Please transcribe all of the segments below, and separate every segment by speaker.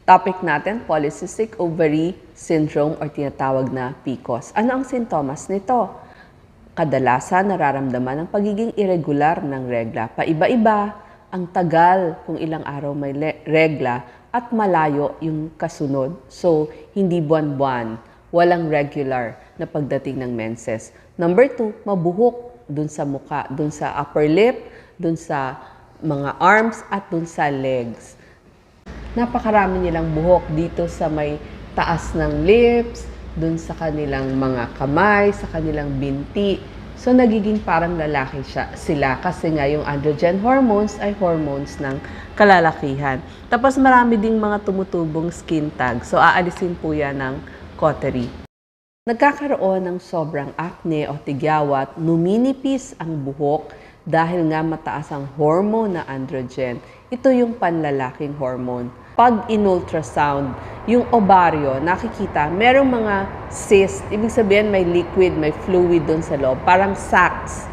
Speaker 1: Topic natin, polycystic ovary syndrome or tinatawag na PCOS. Ano ang sintomas nito? Kadalasan nararamdaman ang pagiging irregular ng regla. Paiba-iba, ang tagal kung ilang araw may regla at malayo yung kasunod. So, hindi buwan-buwan, walang regular na pagdating ng menses. Number 2, mabuhok dun sa muka, dun sa upper lip, dun sa mga arms at dun sa legs. Napakarami nilang buhok dito sa may taas ng lips, dun sa kanilang mga kamay, sa kanilang binti. So, nagiging parang lalaki sila kasi nga yung androgen hormones ay hormones ng kalalakihan. Tapos marami ding mga tumutubong skin tag. So, aalisin po yan ng cautery. Nagkakaroon ng sobrang acne o tigyawat, numinipis ang buhok dahil nga mataas ang hormone na androgen. Ito yung panlalaking hormone. Pag in-ultrasound, yung ovaryo, nakikita, merong mga cyst. Ibig sabihin may liquid, may fluid doon sa loob. Parang sacs,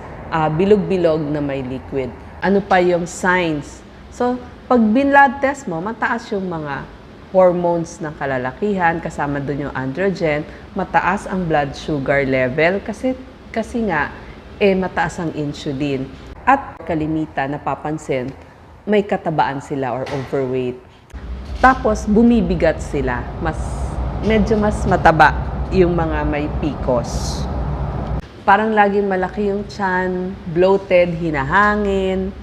Speaker 1: bilog-bilog na may liquid. Ano pa yung signs? So, pag blood test mo, mataas yung mga hormones ng kalalakihan, kasama doon yung androgen, mataas ang blood sugar level kasi nga, mataas ang insulin. At kalimitan, napapansin, may katabaan sila or overweight. Tapos, bumibigat sila. Medyo mas mataba yung mga may PCOS. Parang laging malaki yung tiyan, bloated, hinahangin.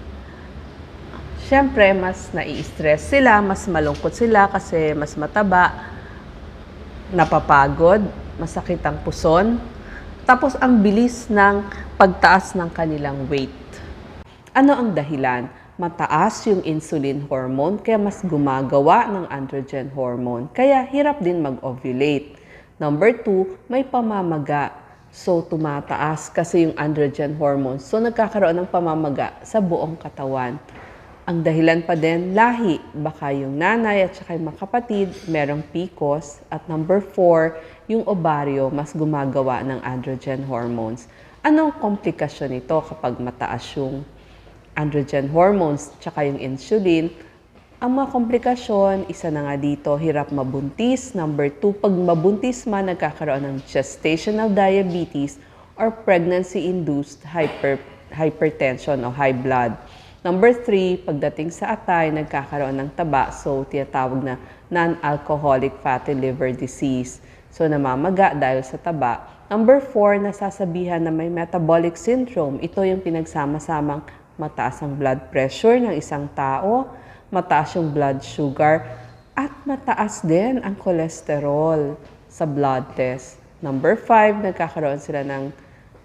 Speaker 1: Siyempre, mas nai-stress sila, mas malungkot sila kasi mas mataba, napapagod, masakit ang puson. Tapos, ang bilis ng pagtaas ng kanilang weight. Ano ang dahilan? Mataas yung insulin hormone kaya mas gumagawa ng androgen hormone. Kaya hirap din mag-ovulate. Number 2, may pamamaga. So, tumataas kasi yung androgen hormone. So, nagkakaroon ng pamamaga sa buong katawan. Ang dahilan pa din, lahi. Baka yung nanay at saka yung mga kapatid, merong PCOS. At number 4, yung ovaryo, mas gumagawa ng androgen hormones. Anong komplikasyon nito kapag mataas yung androgen hormones, tsaka yung insulin? Ang mga komplikasyon, isa na nga dito, hirap mabuntis. Number 2, pag mabuntis man, nagkakaroon ng gestational diabetes or pregnancy-induced hypertension o high blood. Number 3, pagdating sa atay, nagkakaroon ng taba. So, tinatawag na non-alcoholic fatty liver disease. So, namamaga dahil sa taba. Number 4, nasasabihan na may metabolic syndrome. Ito yung pinagsama-samang mataas ang blood pressure ng isang tao, mataas yung blood sugar, at mataas din ang cholesterol sa blood test. Number 5, nagkakaroon sila ng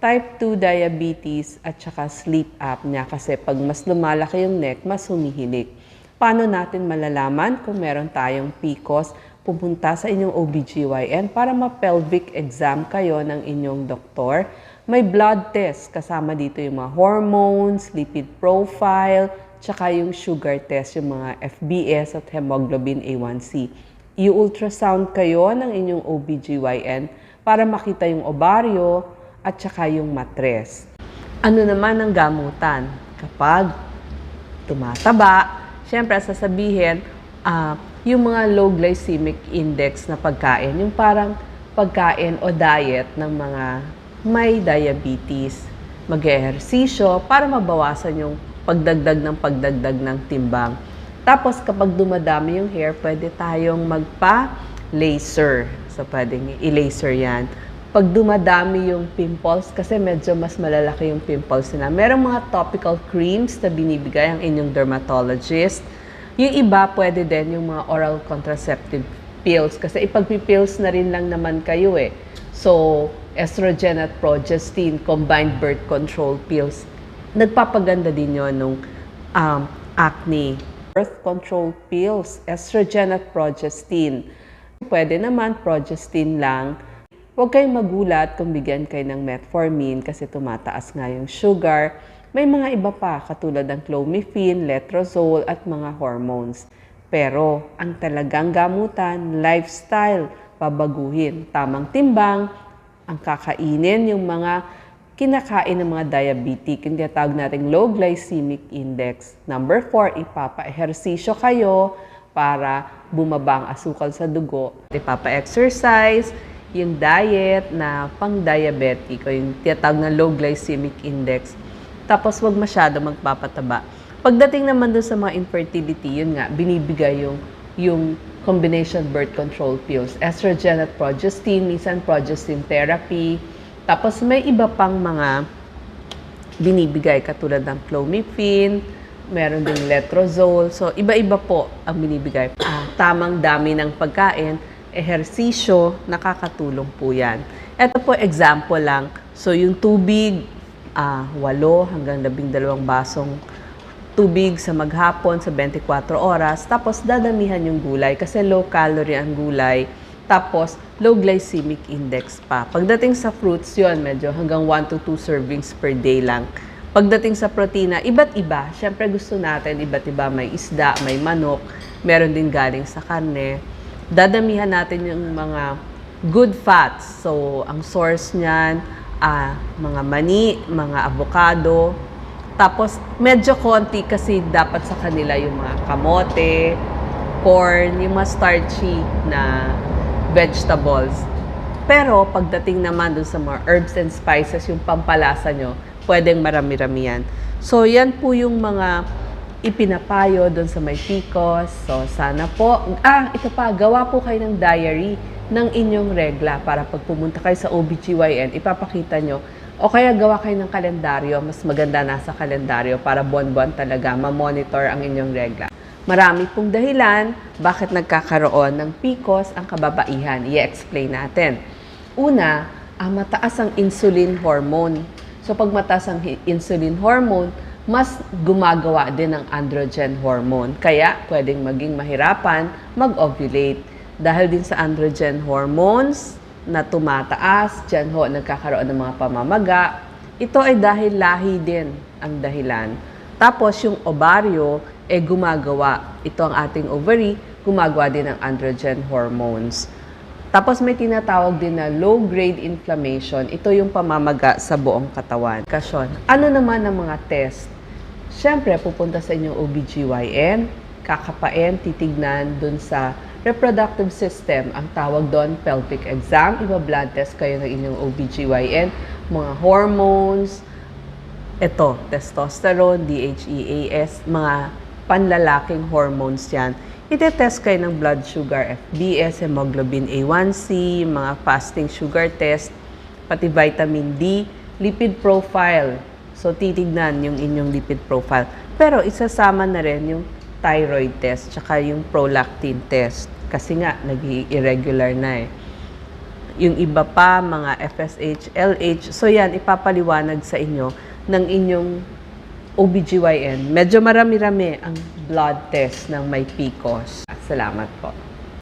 Speaker 1: type 2 diabetes at saka sleep apnea kasi pag mas lumalaki yung neck, mas humihilik. Paano natin malalaman kung meron tayong PCOS? Pupunta sa inyong OBGYN para ma-pelvic exam kayo ng inyong doktor. May blood test, kasama dito yung mga hormones, lipid profile, tsaka yung sugar test, yung mga FBS at hemoglobin A1C. I-ultrasound kayo ng inyong OBGYN para makita yung ovaryo at tsaka yung matres. Ano naman ang gamutan? Kapag tumataba, syempre sasabihin, yung mga low glycemic index na pagkain, yung parang pagkain o diet ng mga may diabetes, mag-ehersisyo para mabawasan yung pagdagdag ng timbang. Tapos kapag dumadami yung hair, pwede tayong magpa-laser. So pwedeng i-laser yan. Pag dumadami yung pimples, kasi medyo mas malalaki yung pimples nila, merong mga topical creams na binibigay ang inyong dermatologist. Yung iba, pwede din yung mga oral contraceptive pills. Kasi ipagpipills na rin lang naman kayo eh. So, estrogen at progestin, combined birth control pills. Nagpapaganda din yun nung acne. Birth control pills, estrogen at progestin. Pwede naman progestin lang. Huwag kayong magulat kung bigyan kayo ng metformin kasi tumataas nga yung sugar. May mga iba pa katulad ng clomiphene, letrozole at mga hormones. Pero ang talagang gamutan, lifestyle, babaguhin. Tamang timbang, ang kakainin, yung mga kinakain ng mga diabetic, yung tinatawag nating low glycemic index. Number 4, ipapa-ehersisyo kayo para bumaba ang asukal sa dugo. Ipapa-exercise, yung diet na pang-diabetic o yung tinatawag na low glycemic index. Tapos wag masyado magpapataba. Pagdating naman doon sa mga infertility, yun nga, binibigay yung combination birth control pills, estrogen at progestin, minsan progestin therapy. Tapos may iba pang mga binibigay katulad ng clomiphene, meron ding letrozole. So iba-iba po ang binibigay. Tamang dami ng pagkain, ehersisyo, nakakatulong po yan. Ito po example lang. So yung tubig, 8 hanggang 12 basong tubig sa maghapon sa 24 oras. Tapos dadamihan yung gulay kasi low calorie ang gulay. Tapos low glycemic index pa. Pagdating sa fruits yon medyo hanggang 1 to 2 servings per day lang. Pagdating sa protina, iba't iba. Siyempre gusto natin iba't iba. May isda, may manok, meron din galing sa karne. Dadamihan natin yung mga good fats. So, ang source niyan, mga mani, mga avocado. Tapos, medyo konti kasi dapat sa kanila yung mga kamote, corn, yung mga starchy na vegetables. Pero, pagdating naman dun sa mga herbs and spices, yung pampalasa nyo, pwedeng marami-rami yan. So, yan po yung mga ipinapayo doon sa may PCOS. So, sana po, ito pa, gawa po kayo ng diary ng inyong regla para pag pumunta kayo sa OBGYN, ipapakita nyo. O kaya gawa kayo ng kalendaryo, mas maganda nasa kalendaryo para buwan-buwan talaga ma-monitor ang inyong regla. Marami pong dahilan bakit nagkakaroon ng PCOS ang kababaihan. I-explain natin. Una, mataas ang insulin hormone. So, pag mataas ang insulin hormone, mas gumagawa din ng androgen hormone. Kaya, pwedeng maging mahirapan mag-ovulate. Dahil din sa androgen hormones na tumataas, dyan ho, nagkakaroon ng mga pamamaga. Ito ay dahil lahi din ang dahilan. Tapos, yung ovaryo, gumagawa. Ito ang ating ovary, gumagawa din ng androgen hormones. Tapos may tinatawag din na low-grade inflammation. Ito yung pamamaga sa buong katawan. Ano naman ang mga test? Siyempre, pupunta sa inyong OBGYN, kakapain, titignan dun sa reproductive system. Ang tawag doon, pelvic exam. Iba-blood test kayo ng inyong OBGYN. Mga hormones, ito, testosterone, DHEAS, mga panlalaking hormones yan. Ite-test kayo ng blood sugar, FBS, hemoglobin A1C, mga fasting sugar test, pati vitamin D, lipid profile. So, titignan yung inyong lipid profile. Pero, isasama na rin yung thyroid test, tsaka yung prolactin test. Kasi nga, nag-irregular na eh. Yung iba pa, mga FSH, LH. So, yan, ipapaliwanag sa inyo ng inyong OBGYN. Medyo marami-rami ang blood test ng may PCOS. Salamat po.